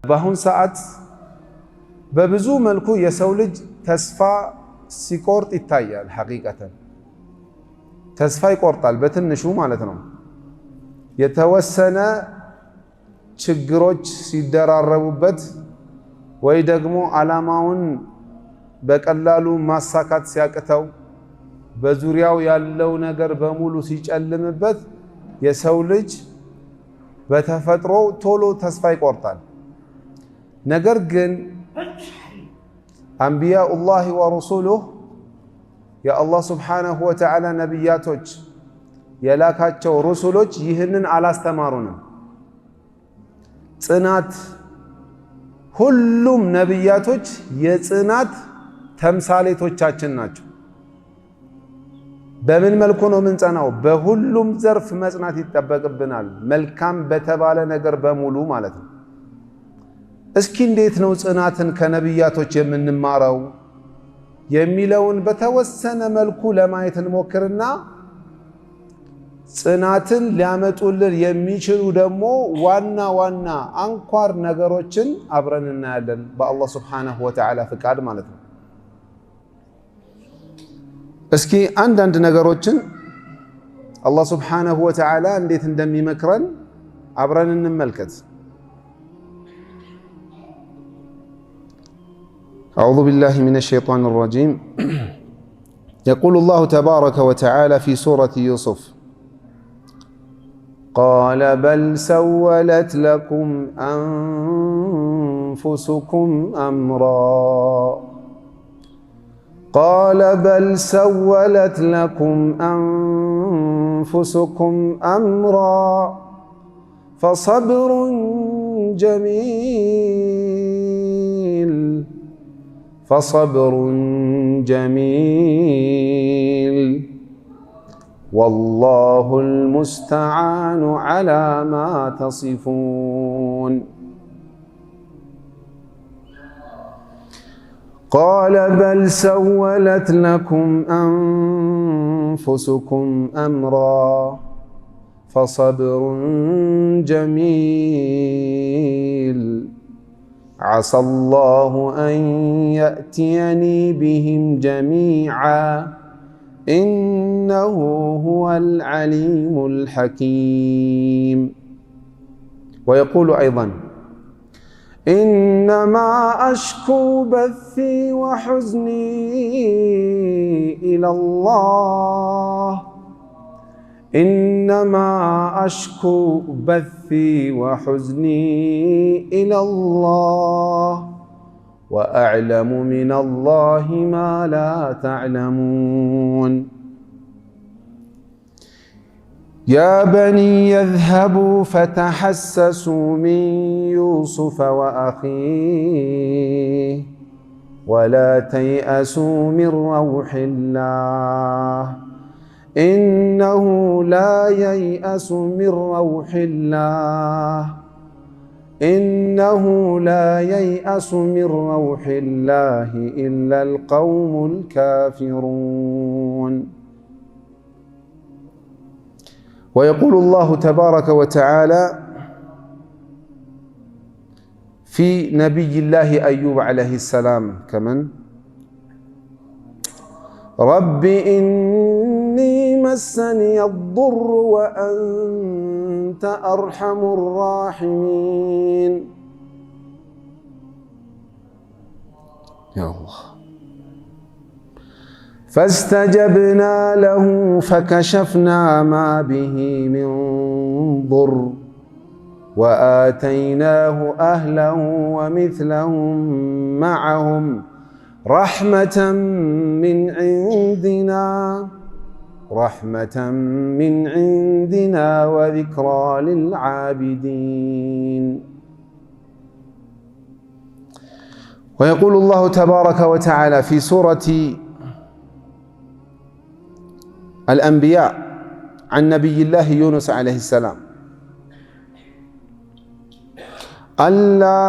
በአሁን ሰዓት በብዙ መልኩ የሰው ልጅ ተስፋ ሲቆርጥ ይታያል። ሐቂቀተን ተስፋ ይቆርጣል በትንሹ ማለት ነው። የተወሰነ ችግሮች ሲደራረቡበት ወይ ደግሞ ዓላማውን በቀላሉ ማሳካት ሲያቅተው በዙሪያው ያለው ነገር በሙሉ ሲጨልምበት የሰው ልጅ በተፈጥሮ ቶሎ ተስፋ ይቆርጣል። ነገር ግን አንቢያኡላህ ወረሱሉህ የአላህ ሱብሓነሁ ወተዓላ ነቢያቶች የላካቸው ሩሱሎች ይህንን አላስተማሩንም። ጽናት ሁሉም ነቢያቶች የጽናት ተምሳሌቶቻችን ናቸው። በምን መልኩ ነው የምንጸናው? በሁሉም ዘርፍ መጽናት ይጠበቅብናል። መልካም በተባለ ነገር በሙሉ ማለት ነው። እስኪ እንዴት ነው ጽናትን ከነቢያቶች የምንማረው የሚለውን በተወሰነ መልኩ ለማየት እንሞክርና ጽናትን ሊያመጡልን የሚችሉ ደግሞ ዋና ዋና አንኳር ነገሮችን አብረን እናያለን በአላህ ሱብሓነሁ ወተዓላ ፍቃድ ማለት ነው። እስኪ አንዳንድ ነገሮችን አላህ ሱብሓነሁ ወተዓላ እንዴት እንደሚመክረን አብረን እንመልከት። أعوذ بالله من الشيطان الرجيم. يقول الله تبارك وتعالى في سورة يوسف: قال بل سولت لكم أنفسكم أمرا قال بل سولت لكم أنفسكم أمرا فصبر جميل والله المستعان على ما تصفون. قال بل سولت لكم أنفسكم أمرا فصبر جميل عسى الله أن يأتيني بهم جميعا إنه هو العليم الحكيم. ويقول أيضا: إنما أشكو بثي وحزني إلى الله إنما أشكو بثي وحزني إلى الله وأعلم من الله ما لا تعلمون. يا بني اذهبوا فتحسسوا من يوسف وأخيه ولا تيأسوا من روح الله إنه لا ييأس من روح الله إلا القوم الكافرون. ويقول الله تبارك وتعالى في نبي الله أيوب عليه السلام كمن: رب إني مسني الضر وأنت أرحم الراحمين. يا الله. فاستجبنا له فكشفنا ما به من ضر وآتيناه أهله ومثلهم معهم رحمة من عندنا وذكرى للعابدين. ويقول الله تبارك وتعالى في سورة الأنبياء عن نبي الله يونس عليه السلام: ألا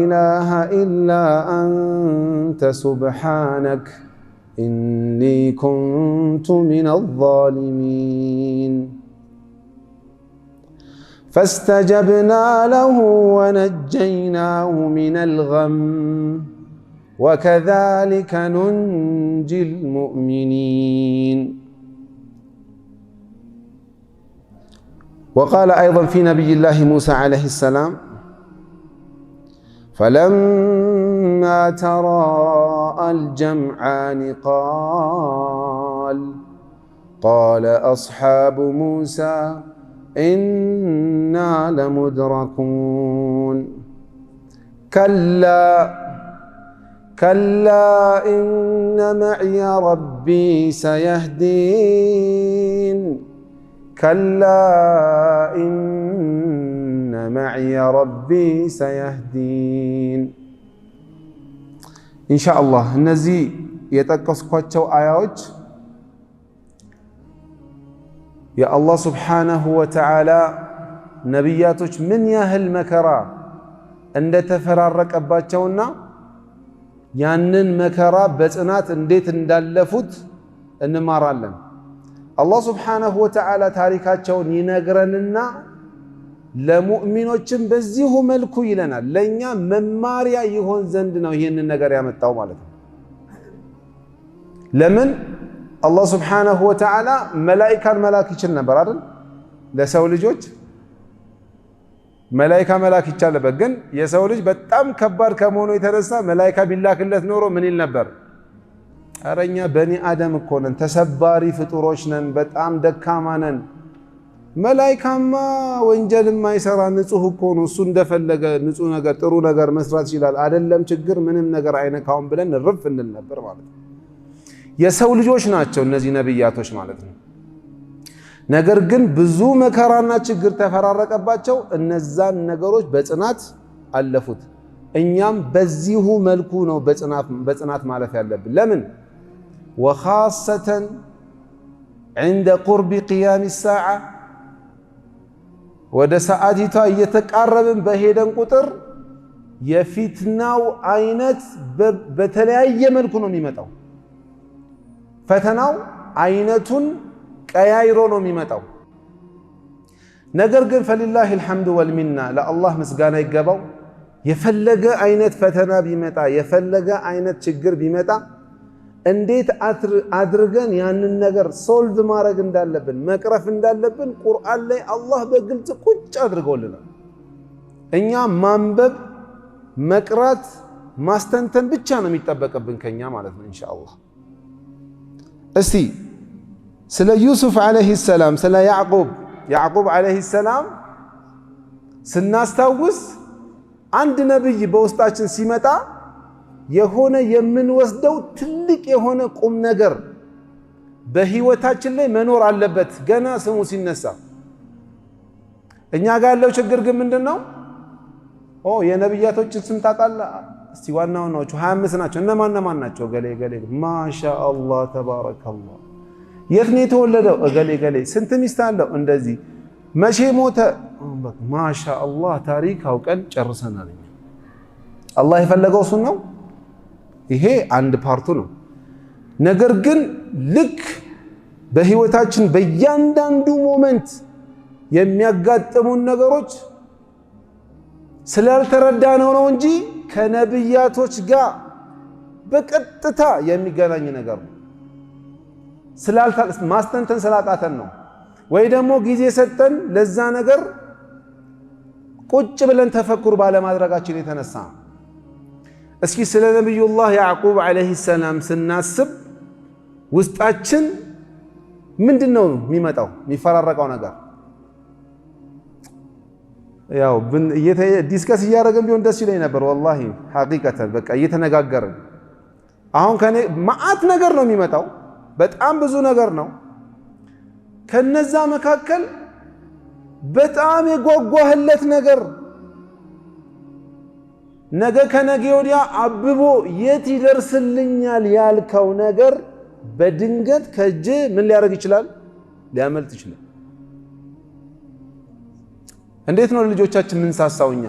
إله إلا أنت سبحانك إني كنت من الظالمين. فاستجبنا له ونجيناه من الغم وكذلك ننجي المؤمنين. وقال أيضا في نبي الله موسى عليه السلام فلما تراءى الجمعان قال أصحاب موسى إنا لمدركون كلا إن معي ربي سيهدين كلا إن معي ربي سيهدين. إن شاء الله እነዚህ የጠቀስኳቸው አያዎች የአላህ ሱብሓነሁ ወተዓላ ነቢያቶች ምን ያህል መከራ እንደተፈራረቀባቸውና ያንን መከራ በጽናት እንዴት እንዳለፉት እንማራለን። አላህ ሱብሓነሁ ወተዓላ ታሪካቸውን ይነግረንና ለሙእሚኖችም በዚሁ መልኩ ይለናል። ለኛ መማሪያ ይሆን ዘንድ ነው ይህንን ነገር ያመጣው ማለት ነው። ለምን አላህ ሱብሓነሁ ወተዓላ መላኢካን መላክ ይችል ነበር አይደል? ለሰው ልጆች መላኢካ መላክ ይቻል ነበር። ግን የሰው ልጅ በጣም ከባድ ከመሆኑ የተነሳ መላኢካ ቢላክለት ኖሮ ምን ይል ነበር? አረኛ በኒ አደም እኮ ነን፣ ተሰባሪ ፍጡሮች ነን፣ በጣም ደካማ ነን። መላኢካማ ወንጀል የማይሰራ ንጹህ እኮ ነው፣ እሱ እንደፈለገ ንጹህ ነገር ጥሩ ነገር መስራት ይችላል፣ አይደለም ችግር ምንም ነገር አይነካውም ብለን ርፍ እንል ነበር ማለት ነው። የሰው ልጆች ናቸው እነዚህ ነብያቶች ማለት ነው። ነገር ግን ብዙ መከራና ችግር ተፈራረቀባቸው፣ እነዛን ነገሮች በጽናት አለፉት። እኛም በዚሁ መልኩ ነው በጽናት ማለፍ ያለብን። ለምን ወኻሰተን عند قرب قيام الساعة ወደ ሰዓቲቷ እየተቃረብን በሄደን ቁጥር የፊትናው አይነት በተለያየ መልኩ ነው የሚመጣው። ፈተናው አይነቱን ቀያይሮ ነው የሚመጣው። ነገር ግን ፈሊላሂ አልሐምዱ ወልሚና ለአላህ ምስጋና ይገባው። የፈለገ አይነት ፈተና ቢመጣ የፈለገ አይነት ችግር ቢመጣ እንዴት አድርገን ያንን ነገር ሶልቭ ማድረግ እንዳለብን መቅረፍ እንዳለብን ቁርአን ላይ አላህ በግልጽ ቁጭ አድርጎልናል። እኛ ማንበብ መቅራት ማስተንተን ብቻ ነው የሚጠበቅብን ከኛ ማለት ነው ኢንሻአላህ። እስቲ ስለ ዩሱፍ አለይሂ ሰላም ስለ ያዕቁብ አለይሂ ሰላም ስናስታውስ አንድ ነብይ በውስጣችን ሲመጣ የሆነ የምንወስደው ትልቅ የሆነ ቁም ነገር በህይወታችን ላይ መኖር አለበት ገና ስሙ ሲነሳ። እኛ ጋር ያለው ችግር ግን ምንድነው? የነብያቶችን ስም ታውቃለህ? እስቲ ዋናዎቹ 25 ናቸው። እነማን ናቸው? ገሌ ማሻአላህ ተባረከላህ። የት ነው የተወለደው? ገሌ። ስንት ሚስት አለው? እንደዚህ። መቼ ሞተ? ማሻአላህ ታሪክ አውቀን ጨርሰናል። አላህ የፈለገው እሱን ነው። ይሄ አንድ ፓርቱ ነው። ነገር ግን ልክ በህይወታችን በእያንዳንዱ ሞመንት የሚያጋጥሙን ነገሮች ስላልተረዳነው ነው እንጂ ከነብያቶች ጋር በቀጥታ የሚገናኝ ነገር ነው። ማስተንተን ስላቃተን ነው፣ ወይ ደግሞ ጊዜ ሰጠን ለዛ ነገር ቁጭ ብለን ተፈኩር ባለማድረጋችን የተነሳ። እስኪ ስለ ነብዩላህ ያዕቁብ አለይሂ ሰላም ስናስብ ውስጣችን ምንድነው የሚመጣው የሚፈራረቀው ነገር? ያው ዲስከስ እያደረግን ቢሆን ደስ ይለኝ ነበር ወላሂ ሐቂቀተን። በቃ እየተነጋገርን አሁን ከኔ ማአት ነገር ነው የሚመጣው፣ በጣም ብዙ ነገር ነው። ከነዛ መካከል በጣም የጓጓህለት ነገር ነገ ከነገ ወዲያ አብቦ የት ይደርስልኛል ያልከው ነገር በድንገት ከእጅ ምን ሊያደርግ ይችላል? ሊያመልጥ ይችላል። እንዴት ነው ለልጆቻችን ምንሳሳው? እኛ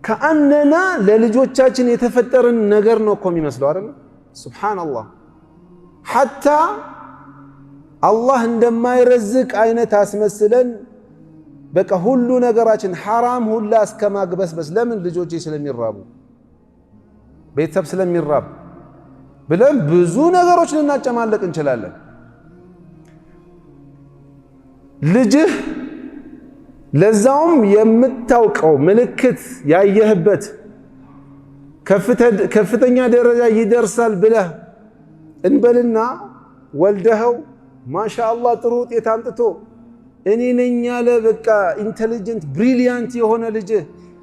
ከአንና ለልጆቻችን የተፈጠርን ነገር ነው እኮ የሚመስለው አይደል? ሱብሃንአላህ። ሐታ አላህ እንደማይረዝቅ አይነት አስመስለን በቃ ሁሉ ነገራችን ሐራም ሁላ እስከማግበስበስ ለምን ልጆቼ ስለሚራቡ ቤተሰብ ስለሚራብ ብለን ብዙ ነገሮች ልናጨማለቅ እንችላለን። ልጅህ ለዛውም የምታውቀው ምልክት ያየህበት ከፍተኛ ደረጃ ይደርሳል ብለህ እንበልና ወልደኸው ማሻአላህ ጥሩ ውጤት አምጥቶ እኔ ነኝ ያለ በቃ ኢንተሊጀንት ብሪሊያንት የሆነ ልጅ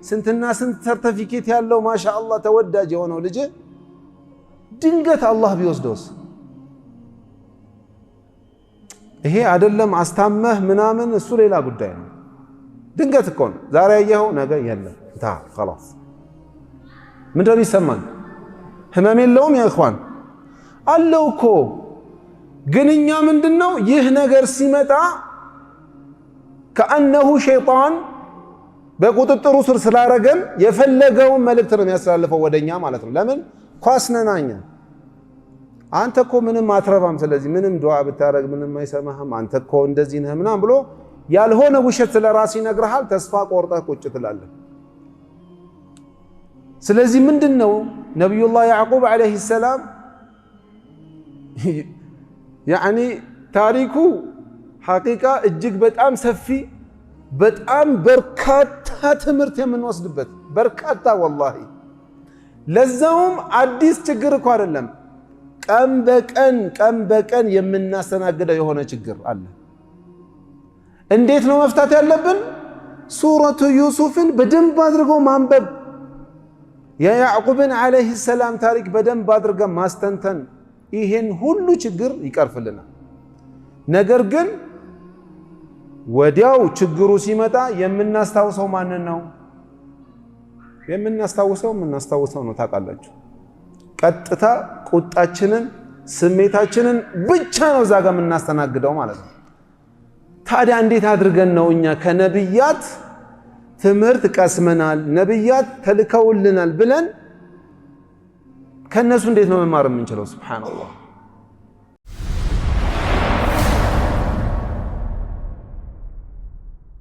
ስንትና ስንት ሰርቲፊኬት ያለው ማሻአላህ ተወዳጅ የሆነው ልጅ ድንገት አላህ ቢወስደውስ? ይሄ አይደለም አስታመህ ምናምን እሱ ሌላ ጉዳይ ነው። ድንገት እኮ ነው ዛሬ ያየኸው ነገ የለም ታ خلاص ምንድነው ይሰማን? ህመም የለውም ያ ኢኽዋን አለው እኮ። ግን እኛ ምንድነው ይህ ነገር ሲመጣ ከአነሁ ሸይጣን በቁጥጥሩ ስር ስላረገን የፈለገውን መልእክት ነው የሚያስተላልፈው ወደኛ ማለት ነው። ለምን ኳስነናኛ አንተ እኮ ምንም አትረባም፣ ስለዚህ ምንም ዱዓ ብታረግ ምንም አይሰማህም፣ አንተ እኮ እንደዚህ ነህ ምናምን ብሎ ያልሆነ ውሸት ስለራስ ይነግርሃል። ተስፋ ቆርጠህ ቁጭ ትላለህ። ስለዚህ ምንድነው ነብዩላህ ያዕቁብ አለይሂ ሰላም ያኒ ታሪኩ ሐቂቃ እጅግ በጣም ሰፊ በጣም በርካታ ትምህርት የምንወስድበት በርካታ ወላሂ ለዛውም አዲስ ችግር እኮ አይደለም። ቀን በቀን የምናስተናግደው የሆነ ችግር አለ። እንዴት ነው መፍታት ያለብን? ሱረቱ ዩሱፍን በደንብ አድርጎ ማንበብ፣ የያዕቁብን አለይሂ ሰላም ታሪክ በደንብ አድርገን ማስተንተን ይሄን ሁሉ ችግር ይቀርፍልናል። ነገር ግን ወዲያው ችግሩ ሲመጣ የምናስታውሰው ማንን ነው? የምናስታውሰው ነው ታውቃላችሁ። ቀጥታ ቁጣችንን ስሜታችንን ብቻ ነው እዛ ጋር የምናስተናግደው ማለት ነው። ታዲያ እንዴት አድርገን ነው እኛ ከነብያት ትምህርት ቀስመናል፣ ነብያት ተልከውልናል ብለን ከነሱ እንዴት ነው መማር የምንችለው? ሱብሃንአላህ